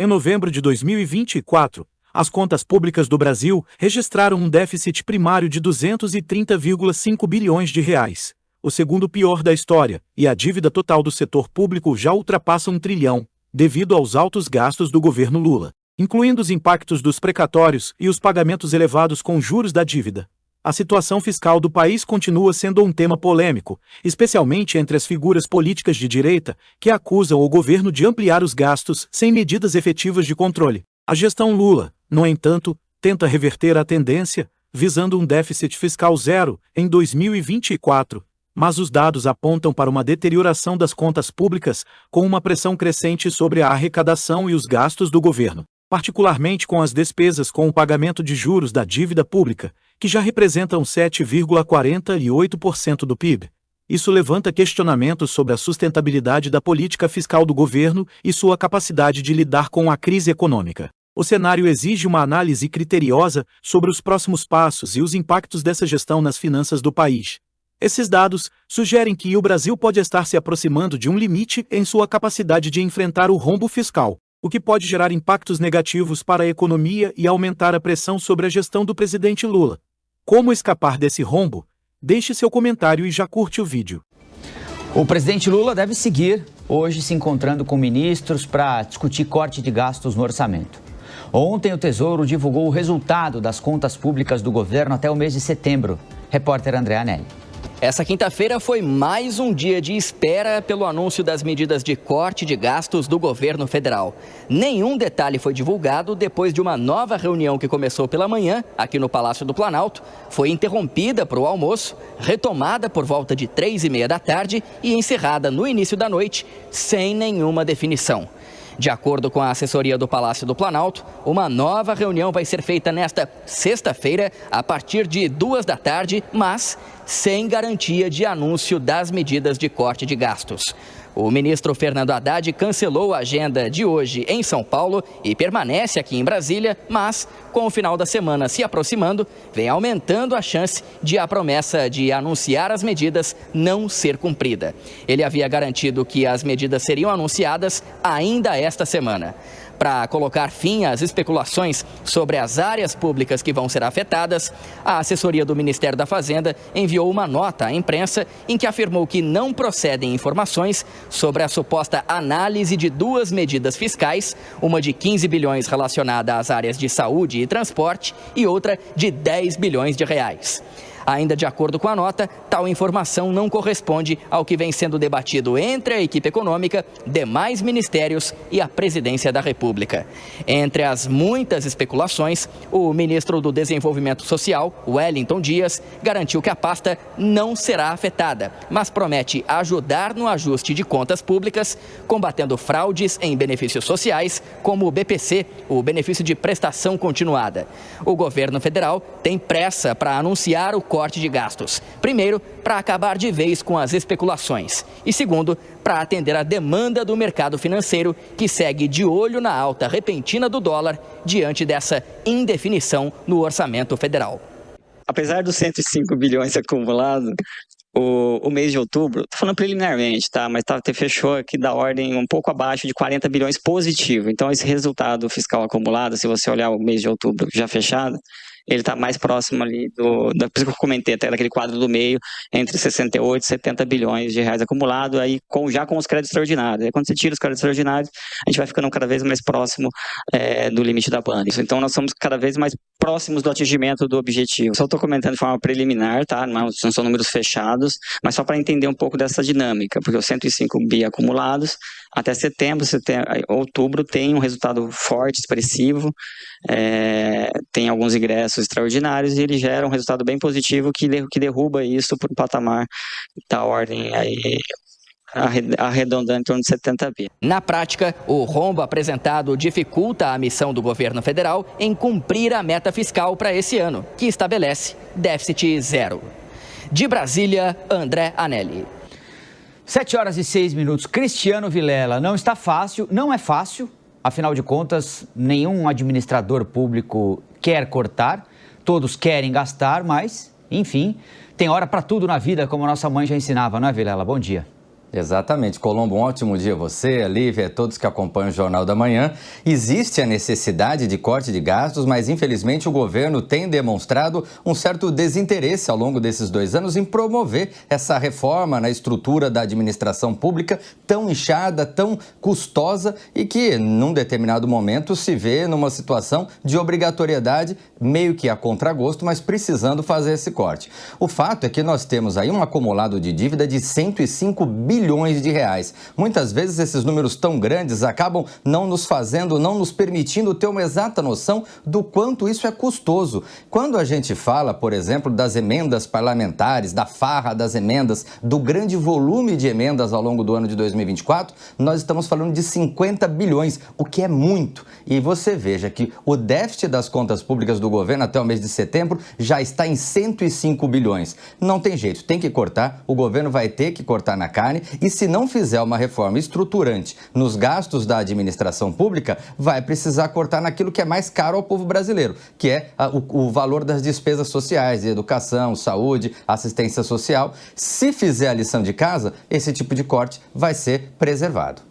Em novembro de 2024, as contas públicas do Brasil registraram um déficit primário de 230,5 bilhões de reais, o segundo pior da história, e a dívida total do setor público já ultrapassa 1 trilhão, devido aos altos gastos do governo Lula, incluindo os impactos dos precatórios e os pagamentos elevados com juros da dívida. A situação fiscal do país continua sendo um tema polêmico, especialmente entre as figuras políticas de direita, que acusam o governo de ampliar os gastos sem medidas efetivas de controle. A gestão Lula, no entanto, tenta reverter a tendência, visando um déficit fiscal zero em 2024, mas os dados apontam para uma deterioração das contas públicas, com uma pressão crescente sobre a arrecadação e os gastos do governo, particularmente com as despesas com o pagamento de juros da dívida pública, que já representam 7,48% do PIB. Isso levanta questionamentos sobre a sustentabilidade da política fiscal do governo e sua capacidade de lidar com a crise econômica. O cenário exige uma análise criteriosa sobre os próximos passos e os impactos dessa gestão nas finanças do país. Esses dados sugerem que o Brasil pode estar se aproximando de um limite em sua capacidade de enfrentar o rombo fiscal, o que pode gerar impactos negativos para a economia e aumentar a pressão sobre a gestão do presidente Lula. Como escapar desse rombo? Deixe seu comentário e já curte o vídeo. O presidente Lula deve seguir hoje se encontrando com ministros para discutir corte de gastos no orçamento. Ontem o Tesouro divulgou o resultado das contas públicas do governo até o mês de setembro. Repórter André Anelli. Essa quinta-feira foi mais um dia de espera pelo anúncio das medidas de corte de gastos do governo federal. Nenhum detalhe foi divulgado depois de uma nova reunião que começou pela manhã, aqui no Palácio do Planalto, foi interrompida para o almoço, retomada por volta de 3h30 da tarde e encerrada no início da noite, sem nenhuma definição. De acordo com a assessoria do Palácio do Planalto, uma nova reunião vai ser feita nesta sexta-feira, a partir de 2 da tarde, mas sem garantia de anúncio das medidas de corte de gastos. O ministro Fernando Haddad cancelou a agenda de hoje em São Paulo e permanece aqui em Brasília, mas, com o final da semana se aproximando, vem aumentando a chance de a promessa de anunciar as medidas não ser cumprida. Ele havia garantido que as medidas seriam anunciadas ainda esta semana. Para colocar fim às especulações sobre as áreas públicas que vão ser afetadas, a assessoria do Ministério da Fazenda enviou uma nota à imprensa em que afirmou que não procedem informações sobre a suposta análise de duas medidas fiscais, uma de 15 bilhões relacionada às áreas de saúde e transporte e outra de 10 bilhões de reais. Ainda de acordo com a nota, tal informação não corresponde ao que vem sendo debatido entre a equipe econômica, demais ministérios e a Presidência da República. Entre as muitas especulações, o ministro do Desenvolvimento Social, Wellington Dias, garantiu que a pasta não será afetada, mas promete ajudar no ajuste de contas públicas, combatendo fraudes em benefícios sociais, como o BPC, o benefício de prestação continuada. O governo federal tem pressa para anunciar o corte de gastos. Primeiro, para acabar de vez com as especulações. E segundo, para atender a demanda do mercado financeiro, que segue de olho na alta repentina do dólar diante dessa indefinição no orçamento federal. Apesar dos 105 bilhões acumulados, o mês de outubro, estou falando preliminarmente, tá? Mas fechou aqui da ordem um pouco abaixo de 40 bilhões positivo. Então, esse resultado fiscal acumulado, se você olhar o mês de outubro já fechado, ele está mais próximo ali por isso que eu comentei até daquele quadro do meio, entre 68 e 70 bilhões de reais acumulado, aí já com os créditos extraordinários. Aí quando você tira os créditos extraordinários, a gente vai ficando cada vez mais próximo do limite da banda. Então nós somos cada vez mais próximos do atingimento do objetivo. Só estou comentando de forma preliminar, tá? Não são números fechados, mas só para entender um pouco dessa dinâmica, porque os 105 bi acumulados, até outubro tem um resultado forte, expressivo, tem alguns ingressos extraordinários e ele gera um resultado bem positivo que derruba isso para um patamar da ordem aí, arredondando em torno de 70 bi. Na prática, o rombo apresentado dificulta a missão do governo federal em cumprir a meta fiscal para esse ano, que estabelece déficit zero. De Brasília, André Anelli. 7h06. Cristiano Vilela, não está fácil, não é fácil, afinal de contas, nenhum administrador público quer cortar, todos querem gastar, mas, enfim, tem hora para tudo na vida, como a nossa mãe já ensinava, não é, Vilela? Bom dia. Exatamente. Colombo, um ótimo dia a você, a Lívia, a todos que acompanham o Jornal da Manhã. Existe a necessidade de corte de gastos, mas infelizmente o governo tem demonstrado um certo desinteresse ao longo desses 2 anos em promover essa reforma na estrutura da administração pública tão inchada, tão custosa e que, num determinado momento, se vê numa situação de obrigatoriedade, meio que a contragosto, mas precisando fazer esse corte. O fato é que nós temos aí um acumulado de dívida de 105 bilhões de reais. Muitas vezes esses números tão grandes acabam não nos permitindo ter uma exata noção do quanto isso é custoso. Quando a gente fala, por exemplo, das emendas parlamentares, da farra das emendas, do grande volume de emendas ao longo do ano de 2024, nós estamos falando de 50 bilhões, o que é muito. E você veja que o déficit das contas públicas do governo até o mês de setembro já está em 105 bilhões. Não tem jeito, tem que cortar, o governo vai ter que cortar na carne e se não fizer uma reforma estruturante nos gastos da administração pública, vai precisar cortar naquilo que é mais caro ao povo brasileiro, que é o valor das despesas sociais, de educação, saúde, assistência social. Se fizer a lição de casa, esse tipo de corte vai ser preservado.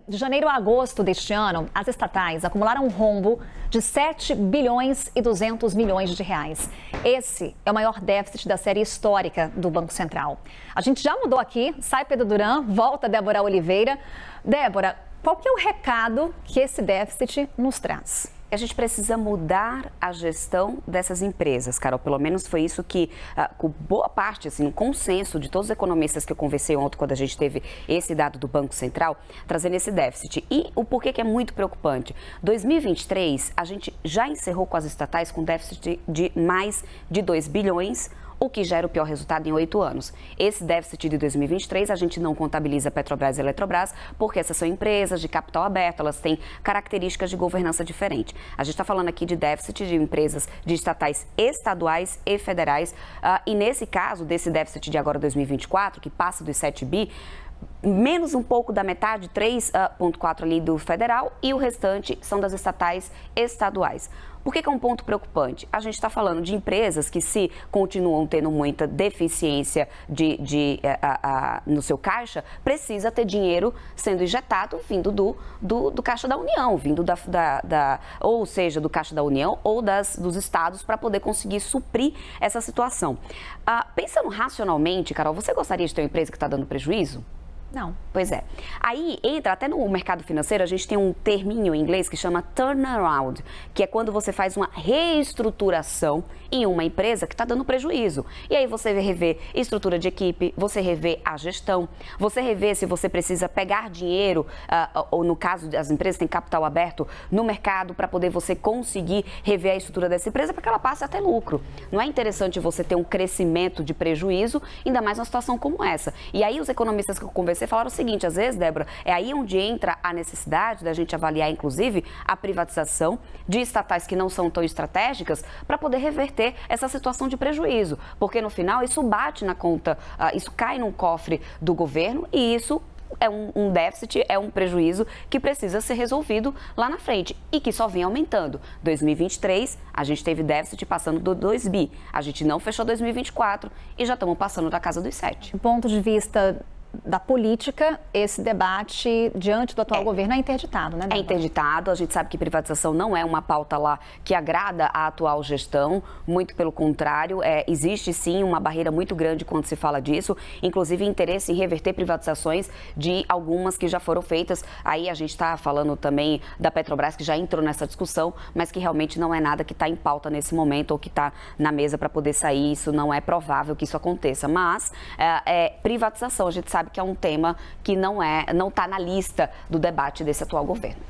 De janeiro a agosto deste ano, as estatais acumularam um rombo de 7 bilhões e 200 milhões de reais. Esse é o maior déficit da série histórica do Banco Central. A gente já mudou aqui, sai Pedro Duran, volta Débora Oliveira. Débora, qual que é o recado que esse déficit nos traz? A gente precisa mudar a gestão dessas empresas, Carol. Pelo menos foi isso que, com boa parte, assim, um consenso de todos os economistas que eu conversei ontem, quando a gente teve esse dado do Banco Central, trazendo esse déficit. E o porquê que é muito preocupante? 2023, a gente já encerrou com as estatais com déficit de mais de 2 bilhões, o que já era o pior resultado em 8 anos. Esse déficit de 2023, a gente não contabiliza Petrobras e Eletrobras, porque essas são empresas de capital aberto, elas têm características de governança diferentes. A gente está falando aqui de déficit de empresas de estatais estaduais e federais, e nesse caso, desse déficit de agora 2024, que passa dos 7 bi, menos um pouco da metade, 3,4 ali do federal, e o restante são das estatais estaduais. Por que é um ponto preocupante? A gente está falando de empresas que, se continuam tendo muita deficiência no seu caixa, precisa ter dinheiro sendo injetado vindo do Caixa da União, vindo ou seja, do Caixa da União ou dos estados, para poder conseguir suprir essa situação. Pensando racionalmente, Carol, você gostaria de ter uma empresa que está dando prejuízo? Não. Pois é. Aí entra, até no mercado financeiro, a gente tem um terminho em inglês que chama turnaround, que é quando você faz uma reestruturação em uma empresa que está dando prejuízo. E aí você rever estrutura de equipe, você rever a gestão, você rever se você precisa pegar dinheiro, ou no caso das empresas têm capital aberto no mercado, para poder você conseguir rever a estrutura dessa empresa para que ela passe a ter lucro. Não é interessante você ter um crescimento de prejuízo, ainda mais numa situação como essa. E aí os economistas que eu conversei falaram o seguinte: às vezes, Débora, é aí onde entra a necessidade da gente avaliar, inclusive, a privatização de estatais que não são tão estratégicas, para poder reverter essa situação de prejuízo. Porque no final isso bate na conta, isso cai num cofre do governo, e isso é um déficit, é um prejuízo que precisa ser resolvido lá na frente e que só vem aumentando. 2023, a gente teve déficit passando do 2 bi. A gente não fechou 2024 e já estamos passando da casa dos 7. Do ponto de vista da política, esse debate diante do atual governo é interditado, né, Débora? É interditado. A gente sabe que privatização não é uma pauta lá que agrada a atual gestão, muito pelo contrário, existe sim uma barreira muito grande quando se fala disso, inclusive interesse em reverter privatizações de algumas que já foram feitas. Aí a gente está falando também da Petrobras, que já entrou nessa discussão, mas que realmente não é nada que está em pauta nesse momento ou que está na mesa para poder sair. Isso não é provável que isso aconteça, mas privatização, a gente sabe que é um tema que não está na lista do debate desse atual governo.